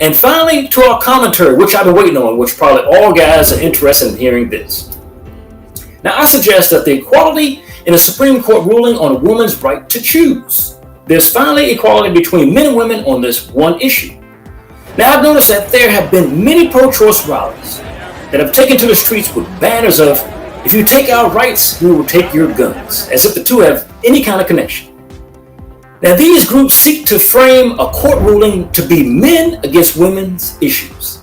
And finally, to our commentary, which I've been waiting on, which probably all guys are interested in hearing this. Now, I suggest that the equality in the Supreme Court ruling on a woman's right to choose. There's finally equality between men and women on this one issue. Now, I've noticed that there have been many pro-choice rallies that have taken to the streets with banners of, if you take our rights, we will take your guns, as if the two have any kind of connection. Now, these groups seek to frame a court ruling to be men against women's issues.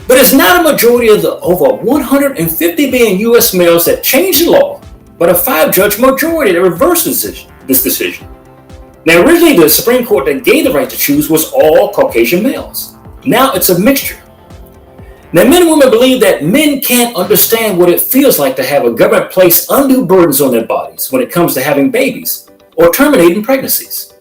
But it's not a majority of the over 150 million U.S. males that changed the law, but a 5-judge majority that reversed this decision. Now, originally, the Supreme Court that gave the right to choose was all Caucasian males. Now it's a mixture. Now, men and women believe that men can't understand what it feels like to have a government place undue burdens on their bodies when it comes to having babies or terminating pregnancies.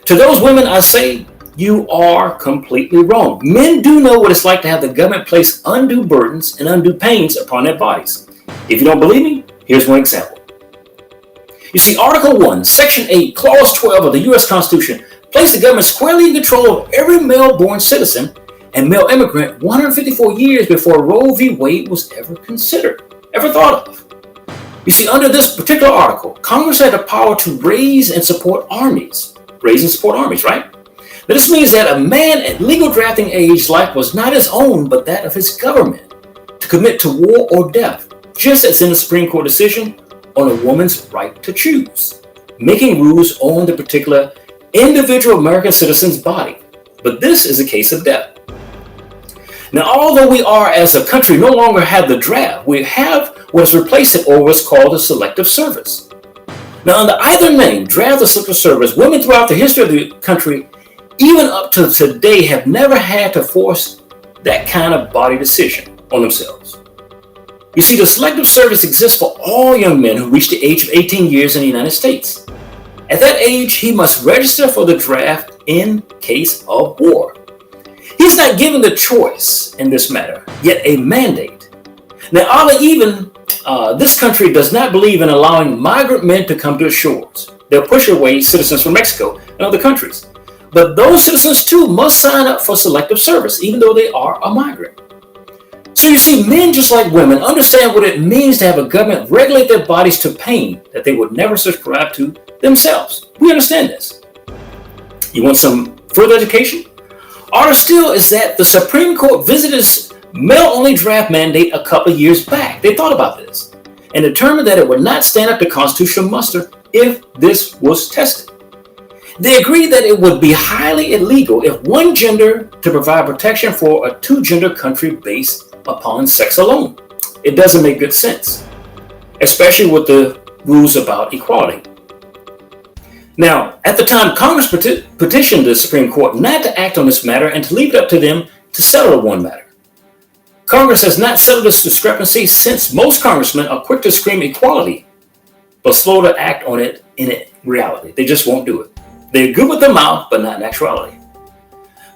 To those women, I say, you are completely wrong. Men do know what it's like to have the government place undue burdens and undue pains upon their bodies. If you don't believe me, here's one example. You see, Article 1, Section 8, Clause 12 of the U.S. Constitution placed the government squarely in control of every male-born citizen and male immigrant 154 years before Roe v. Wade was ever considered, ever thought of. You see, under this particular article, Congress had the power to raise and support armies, right? Now, this means that a man at legal drafting age life was not his own, but that of his government, to commit to war or death, just as in the Supreme Court decision on a woman's right to choose, making rules on the particular individual American citizen's body. But this is a case of death. Now, although we are, as a country, no longer have the draft, we have what has replaced it, or what's called a selective service. Now, under either name, draft or selective service, women throughout the history of the country, even up to today, have never had to force that kind of body decision on themselves. You see, the selective service exists for all young men who reach the age of 18 years in the United States. At that age, he must register for the draft in case of war. He's not given the choice in this matter, yet a mandate. Now, oddly, even this country does not believe in allowing migrant men to come to its shores. They'll push away citizens from Mexico and other countries. But those citizens, too, must sign up for selective service, even though they are a migrant. So you see, men, just like women, understand what it means to have a government regulate their bodies to pain that they would never subscribe to themselves. We understand this. You want some further education? Harder still is that the Supreme Court visited this male-only draft mandate a couple of years back. They thought about this and determined that it would not stand up to constitutional muster if this was tested. They agreed that it would be highly illegal if one gender to provide protection for a two-gender country based upon sex alone. It doesn't make good sense, especially with the rules about equality. Now, at the time, Congress petitioned the Supreme Court not to act on this matter and to leave it up to them to settle the one matter. Congress has not settled this discrepancy since most congressmen are quick to scream equality, but slow to act on it in reality. They just won't do it. They're good with their mouth, but not in actuality.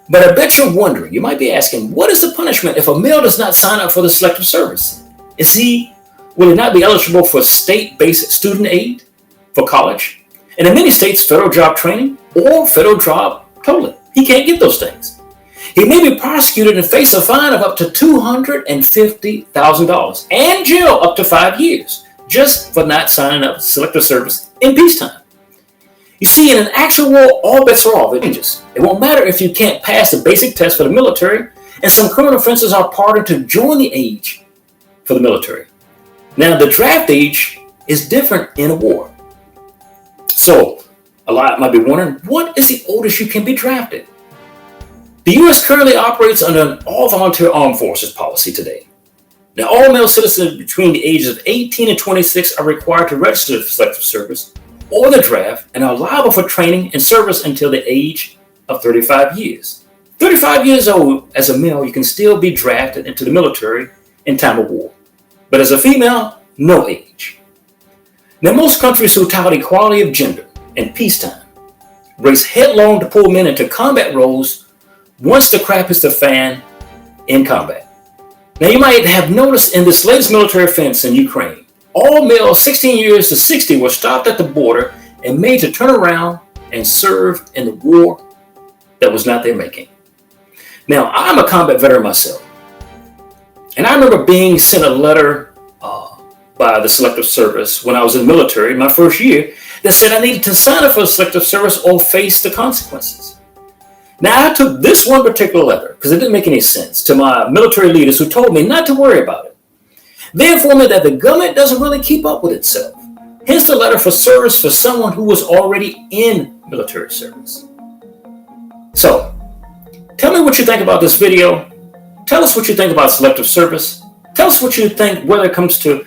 But I bet you're wondering, you might be asking, what is the punishment if a male does not sign up for the selective service? Will he not be eligible for state-based student aid for college? And in many states, federal job training or federal job totally. He can't get those things. He may be prosecuted and face a fine of up to $250,000 and jail up to 5 years just for not signing up for selective service in peacetime. You see, in an actual war, all bets are off. It changes. It won't matter if you can't pass the basic test for the military, and some criminal offenses are pardoned to join the age for the military. Now, the draft age is different in a war. So, a lot might be wondering, what is the oldest you can be drafted? The U.S. currently operates under an all-volunteer armed forces policy today. Now, all male citizens between the ages of 18 and 26 are required to register for selective service or the draft and are liable for training and service until the age of 35 years. 35 years old as a male, you can still be drafted into the military in time of war. But as a female, no age. Now, most countries who tout equality of gender in peacetime race headlong to pull men into combat roles once the crap hits the fan in combat. Now, you might have noticed in this latest military offense in Ukraine, all males 16 years to 60 were stopped at the border and made to turn around and serve in the war that was not their making. Now, I'm a combat veteran myself, and I remember being sent a letter by the Selective Service when I was in the military, my first year, that said I needed to sign up for the Selective Service or face the consequences. Now, I took this one particular letter, because it didn't make any sense, to my military leaders who told me not to worry about it. They informed me that the government doesn't really keep up with itself. Hence the letter for service for someone who was already in military service. So, tell me what you think about this video. Tell us what you think about Selective Service. Tell us what you think whether it comes to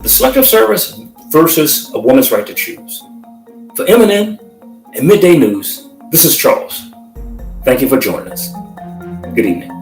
the Selective Service versus a woman's right to choose. For MNN and Midday News, this is Charles. Thank you for joining us. Good evening.